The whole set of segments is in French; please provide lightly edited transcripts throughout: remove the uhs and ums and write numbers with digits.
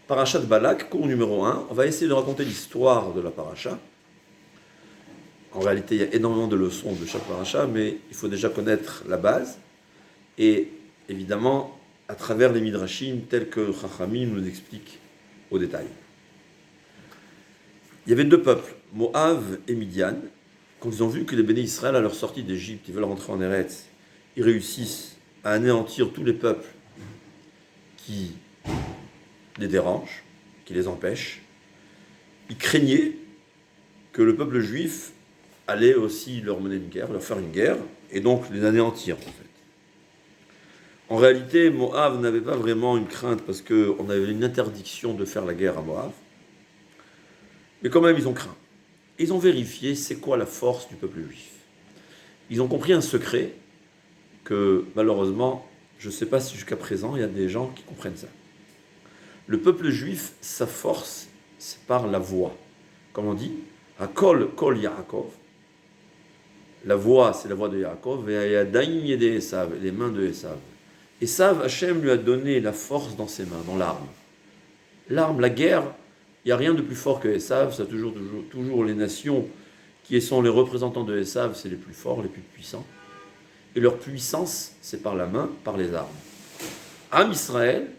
Parachat Balak, cours numéro 1. On va essayer de raconter l'histoire de la paracha. En réalité, il y a énormément de leçons de chaque paracha, mais il faut déjà connaître la base. Et évidemment, à travers les midrashim, tels que Chachamim nous explique au détail. Il y avait deux peuples, Moav et Midian. Quand ils ont vu que les béné Israël, à leur sortie d'Égypte, ils veulent rentrer en Eretz, ils réussissent à anéantir tous les peuples qui les dérangent, qui les empêchent. Ils craignaient que le peuple juif allait aussi leur mener une guerre, leur faire une guerre, et donc les anéantir en fait. En réalité, Moab n'avait pas vraiment une crainte parce qu'on avait une interdiction de faire la guerre à Moab. Mais quand même, ils ont craint. Ils ont vérifié c'est quoi la force du peuple juif. Ils ont compris un secret que malheureusement, je ne sais pas si jusqu'à présent, il y a des gens qui comprennent ça. Le peuple juif, sa force, c'est par la voix. Comme on dit, Hakol Kol Yaakov. La voix, c'est la voix de Yaakov. Et Yadayim Yede Esav, les mains de Esav. Esav, Hachem lui a donné la force dans ses mains, dans l'arme. L'arme, la guerre, il n'y a rien de plus fort que Esav. Ça toujours les nations qui sont les représentants de Esav, c'est les plus forts, les plus puissants. Et leur puissance, c'est par la main, par les armes. Am Israël,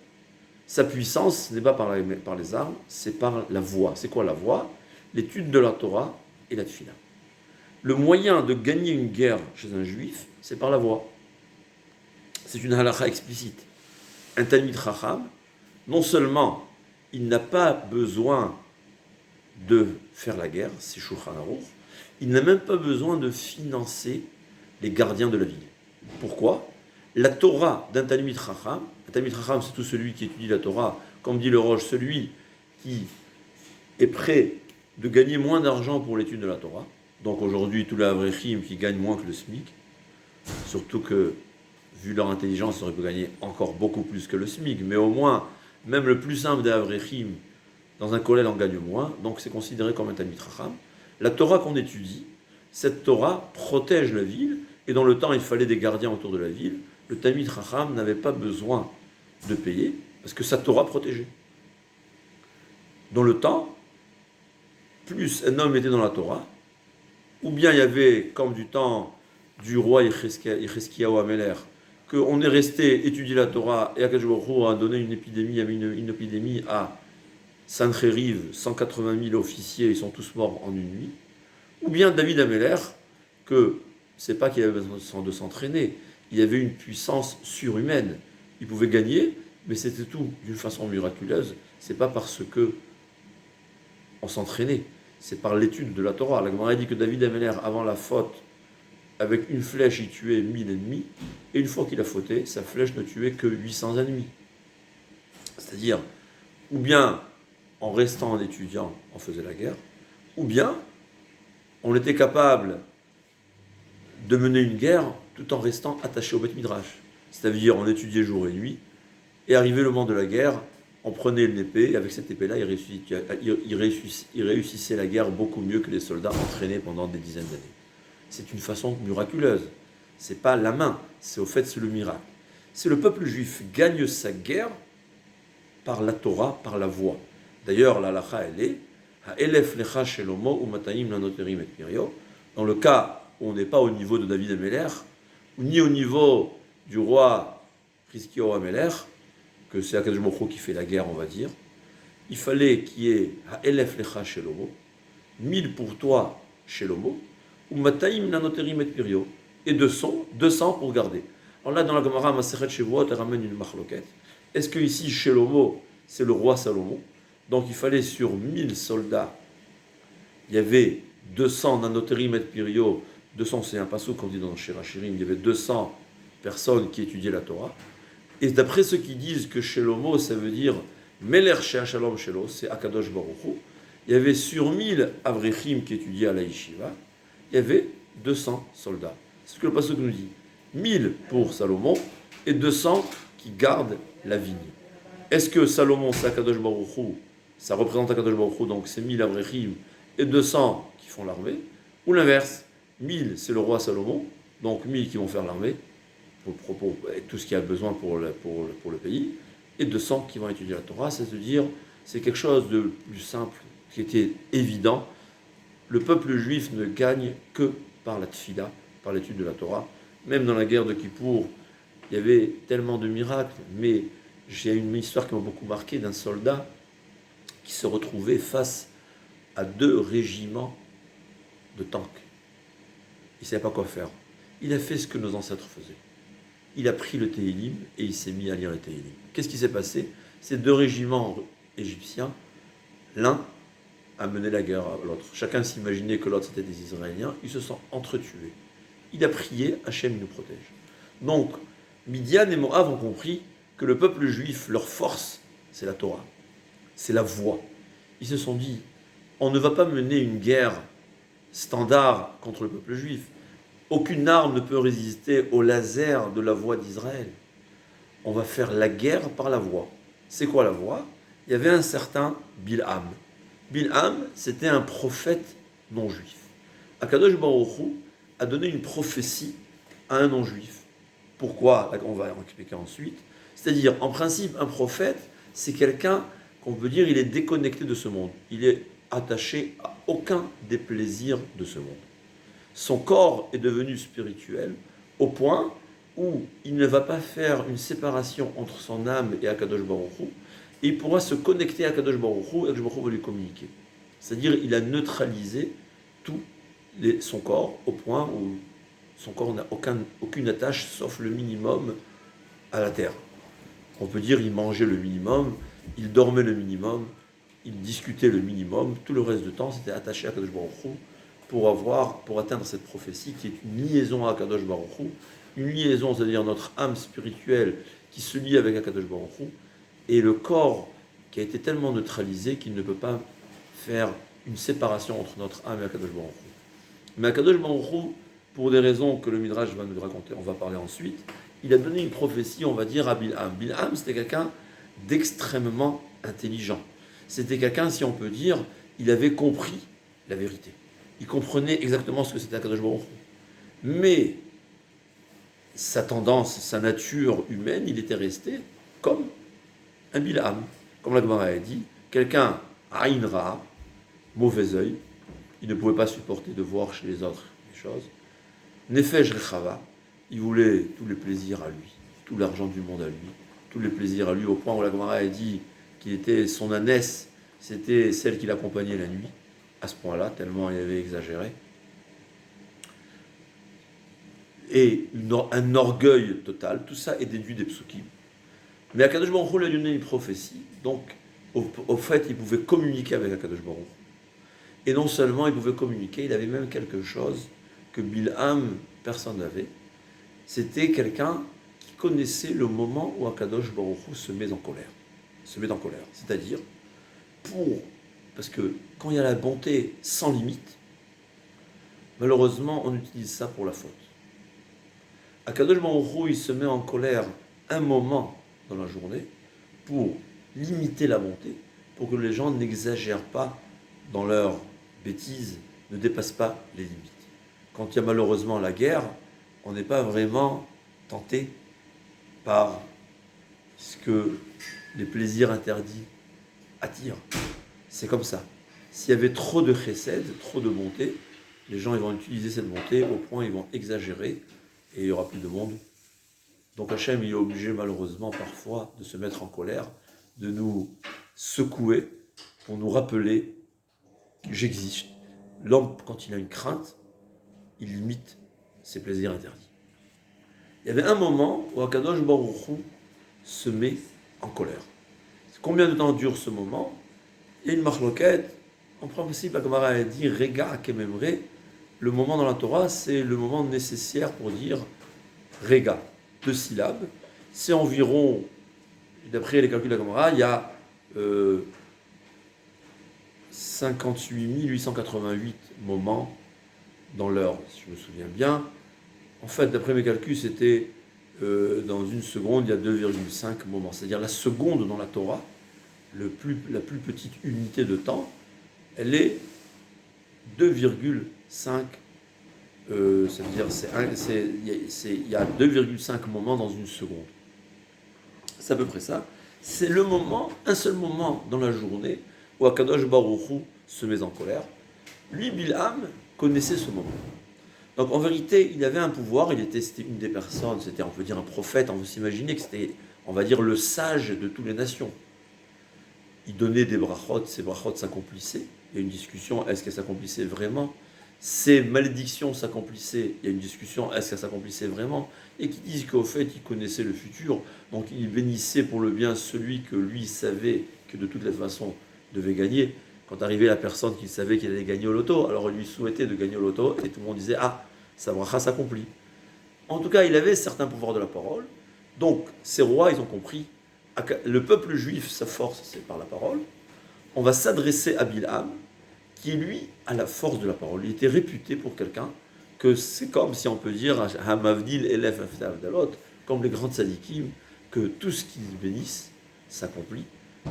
sa puissance n'est pas par les armes, c'est par la voix. C'est quoi la voix? L'étude de la Torah et la tefila. Le moyen de gagner une guerre chez un juif, c'est par la voix. C'est une halakha explicite. Un Talmid Chacham, non seulement il n'a pas besoin de faire la guerre, c'est Shulchan Aruch, il n'a même pas besoin de financer les gardiens de la ville. Pourquoi? La Torah d'un Talmid Chacham, un Talmid Chacham c'est tout celui qui étudie la Torah, comme dit le Roche, celui qui est prêt de gagner moins d'argent pour l'étude de la Torah. Donc aujourd'hui, tous les Avrechim qui gagnent moins que le SMIC, surtout que, vu leur intelligence, ils auraient pu gagner encore beaucoup plus que le SMIC, mais au moins, même le plus simple des Avrechim, dans un kollel en gagne moins, donc c'est considéré comme un Talmid Chacham. La Torah qu'on étudie, cette Torah protège la ville, et dans le temps, il fallait des gardiens autour de la ville. Le Talmid Chacham n'avait pas besoin de payer, parce que sa Torah protégeait. Dans le temps, plus un homme était dans la Torah, ou bien il y avait, comme du temps du roi Yecheskiyahu Ameler, qu'on est resté étudier la Torah, et Akadosh Baruch Hu a donné une épidémie à Sancheriv, 180 000 officiers, ils sont tous morts en une nuit. Ou bien David Ameler, que c'est pas qu'il avait besoin de s'entraîner, il avait une puissance surhumaine. Il pouvait gagner, mais c'était tout d'une façon miraculeuse. C'est pas parce que on s'entraînait, c'est par l'étude de la Torah. La Gemara dit que David Ameler, avant la faute, avec une flèche, il tuait 1000 ennemis, et une fois qu'il a fauté, sa flèche ne tuait que 800 ennemis. C'est-à-dire, ou bien en restant en étudiant, on faisait la guerre, ou bien on était capable de mener une guerre tout en restant attaché au Beth Midrash. C'est-à-dire, on étudiait jour et nuit, et arrivé le moment de la guerre, on prenait une épée, et avec cette épée-là, il réussissait la guerre beaucoup mieux que les soldats entraînés pendant des dizaines d'années. C'est une façon miraculeuse. C'est pas la main, c'est au fait, c'est le miracle. C'est le peuple juif gagne sa guerre par la Torah, par la voix. D'ailleurs, la halakha, elle est Ha'elef lecha shelomo u'matayim lanoterim et pirio. Dans le cas où on n'est pas au niveau de David Ameler, ni au niveau du roi Hiskiyahu Ameler, que c'est Akadosh Baruch Hu qui fait la guerre, on va dire, il fallait qu'il y ait Ha'elef lecha shelomo, 1000 pour toi, shelomo, u'matayim lanoterim et pirio, et 200 pour garder. Alors là, dans la Gemara Masechet Shavuot, elle ramène une machloket. Est-ce que ici, Shelomo, c'est le roi Salomon? Donc il fallait sur 1000 soldats, il y avait 200 nanoterim et pirio, 200 c'est un passouk qu'on dit dans Shirachirim, il y avait 200 personnes qui étudiaient la Torah. Et d'après ceux qui disent que Shelomo, ça veut dire Meler Shea Shalom Shelo, c'est Akadosh Baruch Hu, il y avait sur 1000 Avrechim qui étudiaient à la Yeshiva, il y avait 200 soldats. C'est ce que le passouk nous dit. 1000 pour Salomon et 200 qui gardent la vigne. Est-ce que Salomon, c'est Akadosh Baruch Hu, ça représente Akadosh Baruch Hu, donc c'est 1000 Avrechim et 200 qui font l'armée, ou l'inverse, 1000 c'est le roi Salomon, donc 1000 qui vont faire l'armée, pour tout ce qu'il y a besoin pour le pays, et 200 qui vont étudier la Torah, c'est-à-dire c'est quelque chose de plus simple, qui était évident. Le peuple juif ne gagne que par la tfila, par l'étude de la Torah. Même dans la guerre de Kippour, il y avait tellement de miracles, mais j'ai une histoire qui m'a beaucoup marqué d'un soldat qui se retrouvait face à 2 régiments de tanks. Il ne savait pas quoi faire. Il a fait ce que nos ancêtres faisaient. Il a pris le Téhilim et il s'est mis à lire le Téhilim. Qu'est-ce qui s'est passé? Ces 2 régiments égyptiens, l'un a mené la guerre à l'autre. Chacun s'imaginait que l'autre c'était des Israéliens. Ils se sont entretués. Il a prié, Hachem nous protège. Donc, Midian et Moab ont compris que le peuple juif, leur force, c'est la Torah. C'est la voix. Ils se sont dit, on ne va pas mener une guerre standard contre le peuple juif. Aucune arme ne peut résister au laser de la voix d'Israël. On va faire la guerre par la voix. C'est quoi la voix? Il y avait un certain Bilham. Bilham, c'était un prophète non-juif. Akadosh Baruch Hu a donné une prophétie à un non-juif. Pourquoi? On va expliquer ensuite. C'est-à-dire, en principe, un prophète, c'est quelqu'un qu'on peut dire, il est déconnecté de ce monde. Il est attaché à aucun des plaisirs de ce monde. Son corps est devenu spirituel au point où il ne va pas faire une séparation entre son âme et Akadosh Baruch Hu, et il pourra se connecter à Akadosh Baruch Hu, et Akadosh Baruch Hu va lui communiquer. C'est-à-dire, il a neutralisé tout son corps au point où son corps n'a aucune attache sauf le minimum à la terre. On peut dire il mangeait le minimum, il dormait le minimum, il discutait le minimum, tout le reste du temps c'était attaché à Kadosh Baruch Hu pour atteindre cette prophétie qui est une liaison à Kadosh Baruch Hu, une liaison, c'est-à-dire notre âme spirituelle qui se lie avec Kadosh Baruch Hu, et le corps qui a été tellement neutralisé qu'il ne peut pas faire une séparation entre notre âme et Kadosh Baruch Hu. Mais Kadosh Baruch Hu, pour des raisons que le Midrash va nous raconter, on va parler ensuite, il a donné une prophétie, on va dire, à Bilham. Bilham, c'était quelqu'un d'extrêmement intelligent. C'était quelqu'un, si on peut dire, il avait compris la vérité. Il comprenait exactement ce que c'était Akadosh Baruch Hu. Mais sa tendance, sa nature humaine, il était resté comme un Bilham. Comme la Gemara a dit, quelqu'un Aïn Ra, mauvais œil, il ne pouvait pas supporter de voir chez les autres les choses. Nefesh Rechava, il voulait tous les plaisirs à lui, tout l'argent du monde à lui, tous les plaisirs à lui, au point où la Gemara a dit qu'il était son ânesse, c'était celle qui l'accompagnait la nuit, à ce point-là, tellement il avait exagéré. Et un orgueil total, tout ça est déduit des psukim. Mais Akadosh Baruch Hu lui a donné une prophétie, donc au fait, il pouvait communiquer avec Akadosh Baruch Hu. Et non seulement il pouvait communiquer, il avait même quelque chose que Bilham, personne n'avait. C'était quelqu'un qui connaissait le moment où Akadosh Baruch Hu se met en colère. C'est-à-dire, parce que quand il y a la bonté sans limite, malheureusement, on utilise ça pour la faute. Akadosh Baruch Hu, il se met en colère un moment dans la journée pour limiter la bonté, pour que les gens n'exagèrent pas dans leurs bêtises, ne dépassent pas les limites. Quand il y a malheureusement la guerre, on n'est pas vraiment tenté par ce que les plaisirs interdits attirent. C'est comme ça. S'il y avait trop de chesed, trop de bonté, les gens ils vont utiliser cette bonté au point ils vont exagérer et il n'y aura plus de monde. Donc Hachem il est obligé malheureusement parfois de se mettre en colère, de nous secouer pour nous rappeler que j'existe. L'homme, quand il a une crainte, il limite ses plaisirs interdits. Il y avait un moment où Akadosh Baruch Hu se met en colère. Combien de temps dure ce moment? Il y a une marloquette. En principe, la Gemara a dit Rega Kememre. Le moment dans la Torah, c'est le moment nécessaire pour dire Rega, 2 syllabes. C'est environ, d'après les calculs de la Gemara, il y a 58 888 moments dans l'heure, si je me souviens bien. En fait, d'après mes calculs, c'était dans une seconde, il y a 2,5 moments. C'est-à-dire la seconde dans la Torah, la plus petite unité de temps, elle est 2,5. C'est-à-dire il y a 2,5 moments dans une seconde. C'est à peu près ça. C'est le moment, un seul moment dans la journée où Akadosh Baruch Hu se met en colère. Lui, Bilham, connaissait ce moment. Donc en vérité, il avait un pouvoir, c'était une des personnes, c'était, on peut dire, un prophète, on peut s'imaginer que c'était, on va dire, le sage de toutes les nations. Il donnait des brachot, ces brachot s'accomplissaient. Il y a une discussion, est-ce qu'elles s'accomplissaient vraiment? Ces malédictions s'accomplissaient, il y a une discussion, est-ce qu'elles s'accomplissaient vraiment? Et qui disent qu'au fait, il connaissait le futur, donc il bénissait pour le bien celui que lui savait que de toutes les façons devait gagner. Quand arrivait la personne qu'il savait qu'il allait gagner au loto, alors il lui souhaitait de gagner au loto, et tout le monde disait, ah, sa bracha s'accomplit. En tout cas, il avait certains pouvoirs de la parole, donc ces rois, ils ont compris, le peuple juif, sa force, c'est par la parole, on va s'adresser à Bilham, qui lui a la force de la parole. Il était réputé pour quelqu'un que c'est comme si on peut dire Hamavdil Elef Avdalot, comme les grands tzadikim, que tout ce qu'ils bénissent s'accomplit,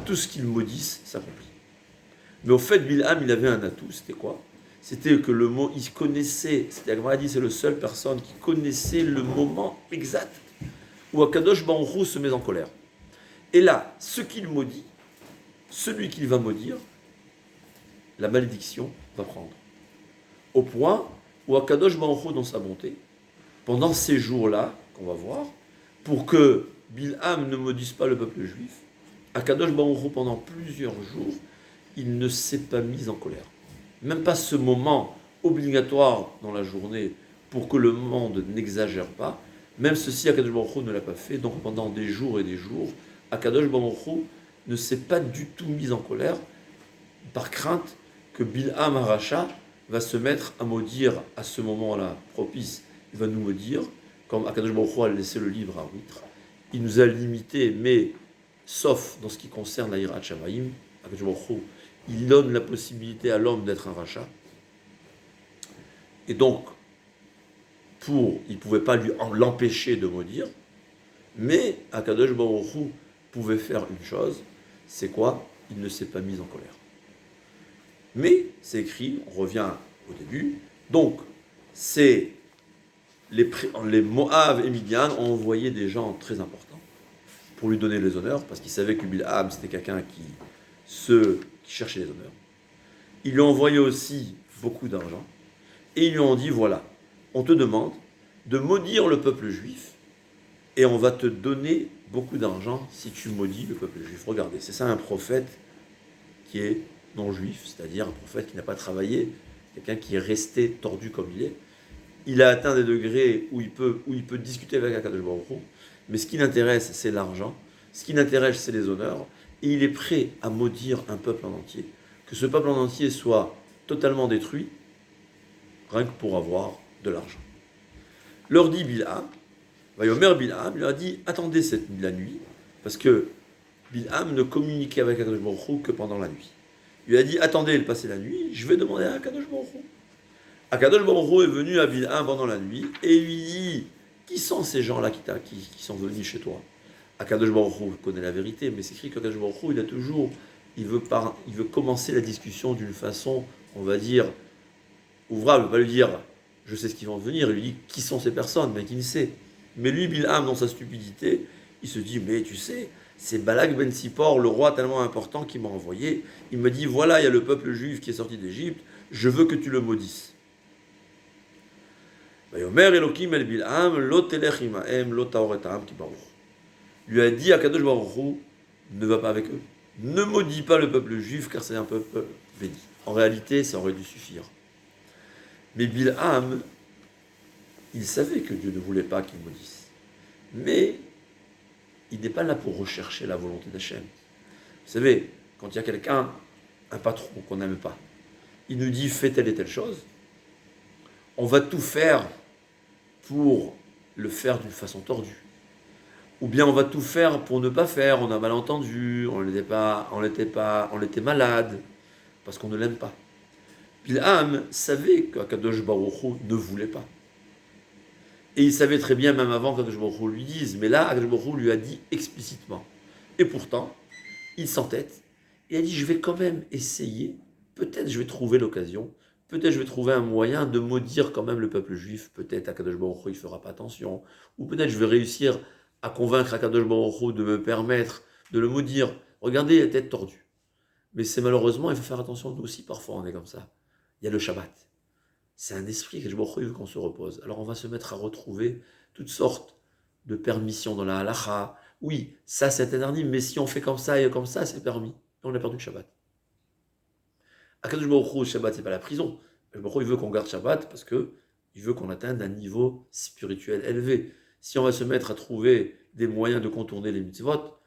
tout ce qu'ils maudissent s'accomplit. Mais au fait, Bilham, il avait un atout, c'était quoi? C'était que le mot, il connaissait, c'est-à-dire dit, c'est la seule personne qui connaissait le moment exact où Akadosh Baruch Hu se met en colère. Et là, ce qu'il maudit, celui qu'il va maudire, la malédiction va prendre. Au point où Akadosh Baruch Hu, dans sa bonté, pendant ces jours-là, qu'on va voir, pour que Bilham ne maudisse pas le peuple juif, Akadosh Baruch Hu, pendant plusieurs jours, il ne s'est pas mis en colère. Même pas ce moment obligatoire dans la journée pour que le monde n'exagère pas, même ceci, Akadosh Baruch Hu ne l'a pas fait, donc pendant des jours et des jours, Akadosh Baruch Hu ne s'est pas du tout mis en colère, par crainte que Bilham Haracha va se mettre à maudire à ce moment-là propice. Il va nous maudire, comme Akadosh Baruch Hu a laissé le libre arbitre. Il nous a limités, mais sauf dans ce qui concerne la Hirat Shamaim, Akadosh Baruch Hu, il donne la possibilité à l'homme d'être un rachat. Et donc, il ne pouvait pas l'empêcher de maudire, mais Akadosh Baruch Hu pouvait faire une chose, c'est quoi? Il ne s'est pas mis en colère. Mais, c'est écrit, on revient au début, donc, c'est les Moab et Midian ont envoyé des gens très importants pour lui donner les honneurs, parce qu'ils savaient que Bilham, c'était quelqu'un qui cherchait les honneurs. Ils lui ont envoyé aussi beaucoup d'argent, et ils lui ont dit, voilà, on te demande de maudire le peuple juif, et on va te donner beaucoup d'argent si tu maudis le peuple juif. Regardez, c'est ça un prophète qui est non-juif, c'est-à-dire un prophète qui n'a pas travaillé, quelqu'un qui est resté tordu comme il est. Il a atteint des degrés où il peut discuter avec Akadosh Baruch Hu, mais ce qui l'intéresse, c'est l'argent, ce qui l'intéresse, c'est les honneurs, et il est prêt à maudire un peuple en entier. Que ce peuple en entier soit totalement détruit, rien que pour avoir de l'argent. Leur dit Bilham, Vayomer Bilham, lui a dit, attendez la nuit, parce que Bilham ne communiquait avec Akadosh Baruch Hu que pendant la nuit. Il lui a dit, attendez, il passait la nuit, je vais demander à Akadosh Baruch Hu. Akadosh Baruch Hu est venu à Bilham pendant la nuit, et il lui dit, qui sont ces gens-là qui sont venus chez toi? Akadosh Baruch Hu connaît la vérité, mais c'est écrit qu'Akadosh Baruch Hu, il veut commencer la discussion d'une façon, on va dire, ouvrable. Il ne va pas lui dire, je sais ce qu'ils vont venir, il lui dit, qui sont ces personnes? Mais qui ne sait. Mais lui, Bilham, dans sa stupidité, il se dit, mais tu sais, c'est Balak ben Sipor, le roi tellement important qui m'a envoyé. Il me dit, voilà, il y a le peuple juif qui est sorti d'Égypte, je veux que tu le maudisses. Lui a dit à Kadosh Baruch Hu, ne va pas avec eux. Ne maudis pas le peuple juif, car c'est un peuple béni. En réalité, ça aurait dû suffire. Mais Bilham, il savait que Dieu ne voulait pas qu'il maudisse. Mais il n'est pas là pour rechercher la volonté d'Hachem. Vous savez, quand il y a quelqu'un, un patron qu'on n'aime pas, il nous dit fais telle et telle chose, on va tout faire pour le faire d'une façon tordue. Ou bien on va tout faire pour ne pas faire, on a mal entendu, on était malade, parce qu'on ne l'aime pas. Bilham savait qu'Akadosh Baruch Hu ne voulait pas. Et il savait très bien, même avant qu'Akadosh Baruch Hu lui dise, mais là, Akadosh Baruch Hu lui a dit explicitement. Et pourtant, il s'entête, il a dit, je vais quand même essayer, peut-être je vais trouver l'occasion, peut-être je vais trouver un moyen de maudire quand même le peuple juif, peut-être Akadosh Baruch Hu, il ne fera pas attention, ou peut-être je vais réussir à convaincre Akadosh Baruch Hu de me permettre de le maudire. Regardez la tête tordue. Mais c'est malheureusement, il faut faire attention, nous aussi, parfois, on est comme ça. Il y a le Shabbat. C'est un esprit que je veut qu'on se repose. Alors on va se mettre à retrouver toutes sortes de permissions dans la halacha. Oui, ça c'est interdit, mais si on fait comme ça et comme ça, c'est permis. Et on a perdu le Shabbat. Akadosh Baruch Hu, Shabbat, c'est pas la prison. Akadosh Baruch Hu, il veut qu'on garde Shabbat parce que il veut qu'on atteigne un niveau spirituel élevé. Si on va se mettre à trouver des moyens de contourner les mitzvot,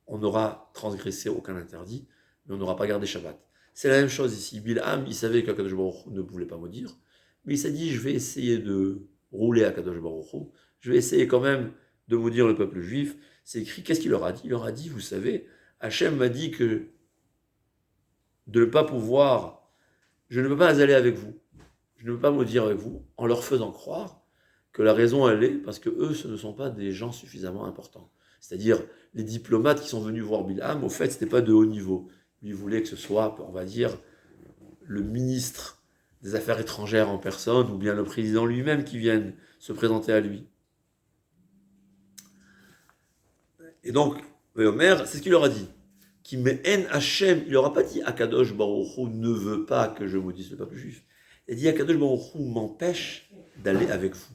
on n'aura transgressé aucun interdit, mais on n'aura pas gardé Shabbat. C'est la même chose ici. Bilham, il savait qu'Akadosh Baruch Hu ne voulait pas maudire, mais il s'est dit, je vais essayer de rouler Akadosh Baruch Hu, je vais essayer quand même de maudire le peuple juif. C'est écrit, qu'est-ce qu'il leur a dit? Il leur a dit, vous savez, Hachem m'a dit que de ne pas pouvoir, je ne peux pas aller avec vous, je ne peux pas maudire avec vous, en leur faisant croire que la raison elle est parce que eux, ce ne sont pas des gens suffisamment importants. C'est-à-dire, les diplomates qui sont venus voir Bilham, au fait, ce n'était pas de haut niveau. Lui voulait que ce soit, on va dire, le ministre des Affaires étrangères en personne, ou bien le président lui-même qui vienne se présenter à lui. Et donc, Omer, c'est ce qu'il leur a dit. Qui me haine Hachem, il leur a pas dit Akadosh Baruch Hu ne veut pas que je maudisse le peuple juif. Il a dit Akadosh Baruch Hu m'empêche d'aller avec vous.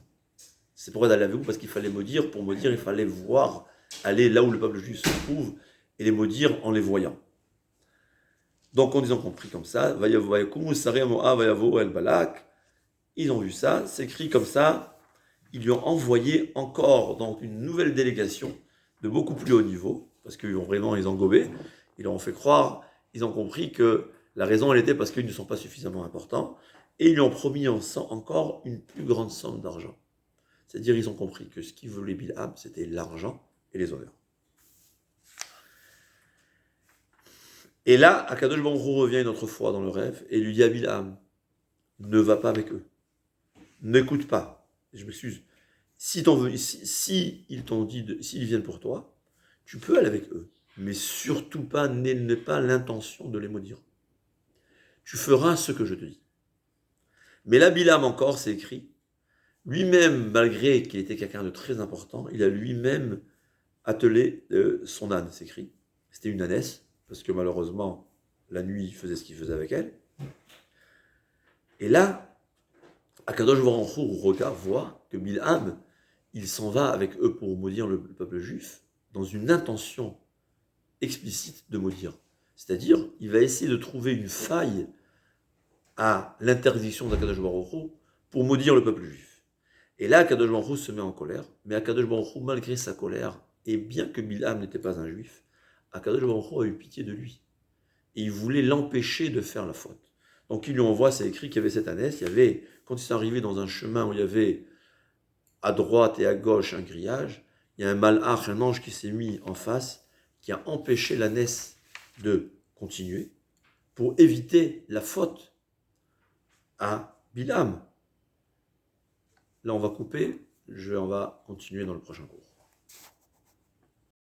C'est pourquoi d'aller avec vous, parce qu'il fallait maudire. Pour maudire, il fallait voir, aller là où le peuple juif se trouve, et les maudire en les voyant. Donc, en disant compris comme ça, ils ont vu ça, c'est écrit comme ça, ils lui ont envoyé encore donc une nouvelle délégation de beaucoup plus haut niveau, parce qu'ils ont vraiment, ils ont gobé, ils leur ont fait croire, ils ont compris que la raison, elle était parce qu'ils ne sont pas suffisamment importants, et ils lui ont promis encore une plus grande somme d'argent. C'est-à-dire, ils ont compris que ce qu'ils voulaient Bilham, c'était l'argent et les honneurs. Et là, Akadosh Baruch Hu revient une autre fois dans le rêve et lui dit à Bilham, ne va pas avec eux, n'écoute pas. Je m'excuse. Si ils t'ont dit, s'ils viennent pour toi, tu peux aller avec eux, mais surtout pas, n'aie pas l'intention de les maudire. Tu feras ce que je te dis. Mais là, Bilham encore, c'est écrit, lui-même, malgré qu'il était quelqu'un de très important, il a lui-même attelé son âne, c'est écrit. C'était une ânesse, parce que malheureusement, la nuit, il faisait ce qu'il faisait avec elle. Et là, Akadosh Baruch Hu voit que Bilham, il s'en va avec eux pour maudire le peuple juif, dans une intention explicite de maudire. C'est-à-dire, il va essayer de trouver une faille à l'interdiction d'Akadosh Baruch Hu pour maudire le peuple juif. Et là, Akadosh Baruch Hu se met en colère, mais Akadosh Baruch Hu, malgré sa colère, et bien que Bilham n'était pas un juif, Akadosh Baruch Hu a eu pitié de lui. Et il voulait l'empêcher de faire la faute. Donc il lui envoie, c'est écrit qu'il y avait cette ânesse, quand ils sont arrivés dans un chemin où il y avait à droite et à gauche un grillage, il y a un malach, un ange qui s'est mis en face, qui a empêché l'ânesse de continuer, pour éviter la faute à Bilham. Là on va couper, on va continuer dans le prochain cours.